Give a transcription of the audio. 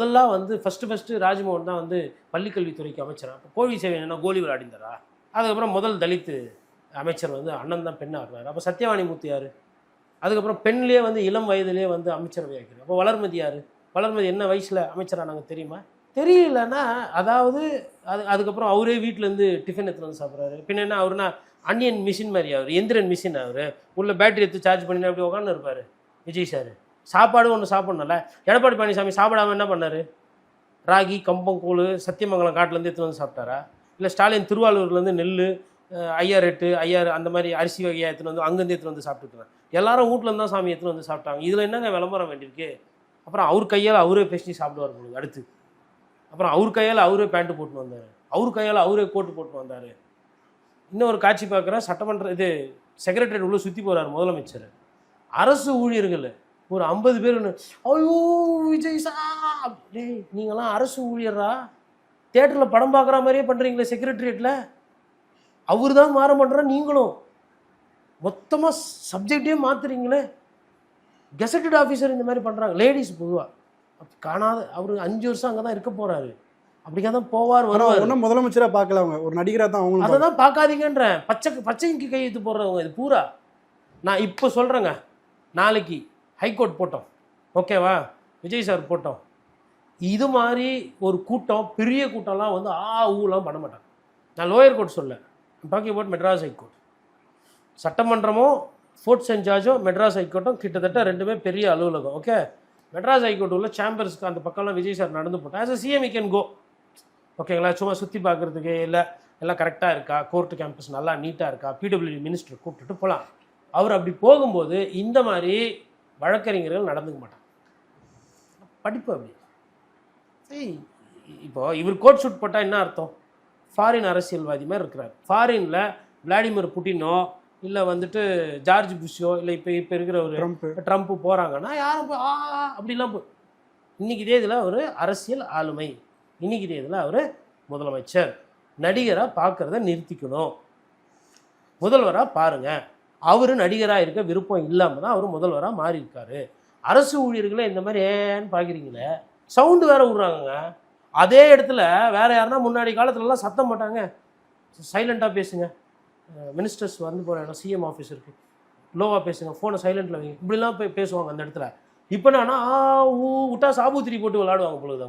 முதல்லாம் வந்து ஃபஸ்ட்டு ராஜ்மோகன் தான் வந்து பள்ளிக்கல்வித்துறைக்கு அமைச்சர். அப்போ கோழி சேவை என்ன கோலி விளையாடிந்தாரா? அதுக்கப்புறம் முதல் தலித் அமைச்சர் வந்து அண்ணன் தான் பெண் ஆக்குறாரு. அப்போ சத்யவாணி மூர்த்தி யார்? அதுக்கப்புறம் பெண்லேயே வந்து இளம் வயதிலே வந்து அமைச்சரவை ஆக்கிறார். அப்போ வளர்மதி யார்? வளர்மதி என்ன வயசில் அமைச்சரானாங்க தெரியுமா? தெரியலன்னா அதுக்கப்புறம் அவரே வீட்டிலேருந்து டிஃபன் எடுத்துகிட்டு வந்து சாப்பிட்றாரு. பின்ன என்ன அவருனா அன்னியன் மிஷின் மாதிரி அவர், எந்திரன் மிஷின் அவர். உள்ள பேட்டரி எடுத்து சார்ஜ் பண்ணி அப்படி உட்காந்து இருப்பார் விஜய் சார். சாப்பாடு ஒன்று சாப்பிட்ணும்ல. எடப்பாடி பழனிசாமி சாப்பிடாமல் என்ன பண்ணார்? ராகி, கம்பம், கூழ் சத்தியமங்கலம் காட்டிலேருந்து எடுத்துகிட்டு வந்து சாப்பிட்டாரா? இல்லை ஸ்டாலின் திருவாரூர்லேருந்து நெல் 5008 5000 அந்த மாதிரி அரிசி வகையாக எடுத்துகிட்டு வந்து அங்கேருந்து எடுத்துகிட்டு வந்து சாப்பிட்டுருக்காங்க. எல்லாரும் வீட்டிலேருந்து தான் சாமி எடுத்துகிட்டு வந்து சாப்பிட்டாங்க. இதில் என்னங்க விளம்பரம் வேண்டியிருக்கு? அப்புறம் அவர் கையால் அவரே பேசி சாப்பிடுவார் பொழுது அடுத்து. அப்புறம் அவர் கையால் அவரே பேண்ட்டு போட்டு வந்தார், அவர் கையால் அவரே கோட்டு போட்டு வந்தார். இன்னொரு காட்சி பார்க்குறேன், சட்டமன்ற செக்ரட்டரியேட் உள்ள சுற்றி போகிறார் முதலமைச்சர். அரசு ஊழியர்கள் ஒரு 50 பேர், ஐயோ விஜய் சார், டேய் நீங்களாம் அரசு ஊழியரா? தேட்டரில் படம் பார்க்குற மாதிரியே பண்ணுறீங்களே செக்ரட்டரியேட்டில். அவர் தான் மாற பண்ணுறா, நீங்களும் மொத்தமாக சப்ஜெக்டே மாற்றுறீங்களே. கெசட்டட் ஆஃபீஸர் இந்த மாதிரி பண்ணுறாங்க. லேடிஸ் பொதுவாக காணாத அவர் 5 வருஷம் அங்கே தான் இருக்க போகிறாரு. அப்படிங்க தான் போவார் வருவார். ஒன்றும் முதலமைச்சராக பார்க்கல, அவங்க ஒரு நடிகராக தான். அவங்க அதை தான் பார்க்காதீங்கன்றேன். பச்சைக்கு கையெழுத்து போடுறவங்க இது பூரா. நான் இப்போ சொல்கிறேங்க, நாளைக்கு ஹைகோர்ட் போட்டோம், ஓகேவா, விஜய் சார் போட்டோம். இது மாதிரி ஒரு கூட்டம், பெரிய கூட்டம்லாம் வந்து ஊலாம் பண்ண மாட்டாங்க. நான் லோயர் கோர்ட் சொல்ல, டாக்கிங் அபவுட் மெட்ராஸ் ஹைகோர்ட். சட்டமன்றமும் ஃபோர்த் இன்சார்ஜும் மெட்ராஸ் ஹைகோர்ட்டும் கிட்டத்தட்ட ரெண்டுமே பெரிய அலுவலகம். ஓகே, மெட்ராஸ் ஹைகோர்ட் உள்ள சேம்பர்ஸ்க்கு அந்த பக்கம்லாம் விஜய் சார் நடந்து போட்டோம். As a CM you can go, ஓகேங்களா. சும்மா சுற்றி பார்க்குறதுக்கு இல்லை, எல்லாம் கரெக்டாக இருக்கா, கோர்ட்டு கேம்பஸ் நல்லா நீட்டாக இருக்கா, பிடபிள்யூடி மினிஸ்டர் கூப்பிட்டுட்டு போகலாம். அவர் அப்படி போகும்போது இந்த மாதிரி வழக்கறிஞர்கள் நடந்துக்க மாட்டாங்க. படிப்பு அப்படி. இப்போ இவர் கோட் ஷூட் போட்டால் என்ன அர்த்தம்? ஃபாரின் அரசியல்வாதி மாதிரி இருக்கிறார். ஃபாரினில் விளாடிமிர் புட்டினோ இல்லை வந்துட்டு ஜார்ஜ் புஷ்ஷோ இல்லை இப்போ இருக்கிற ஒரு ட்ரம்ப்பு போகிறாங்கன்னா யாரும் அப்படிலாம் இன்னைக்கு தேதியில் அவர் அரசியல் ஆளுமை, இன்னைக்கு தேதியில் அவர் முதலமைச்சர். நடிகராக பார்க்குறத நிறுத்திக்கணும், முதல்வராக பாருங்கள். அவர் நடிகராக இருக்க விருப்பம் இல்லாமல் தான் அவர் முதல்வராக மாறி இருக்காரு. அரசு ஊழியர்களை இந்த மாதிரி ஏன்னு பார்க்குறீங்களே, சவுண்டு வேறு விட்றாங்க. அதே இடத்துல வேறு யாருன்னா முன்னாடி காலத்துலலாம் சத்தம் மாட்டாங்க, சைலண்ட்டாக பேசுங்க, மினிஸ்டர்ஸ் வந்து போகிற இடம் சிஎம் ஆஃபீஸ் இருக்குது, லோவாக பேசுங்க, ஃபோனை சைலண்ட்டில் வைங்க, இப்படிலாம் பேசுவாங்க அந்த இடத்துல. இப்போ நான் விட்டா சாபூத்திரி போட்டு விளாடுவாங்க பொழுதுங்க.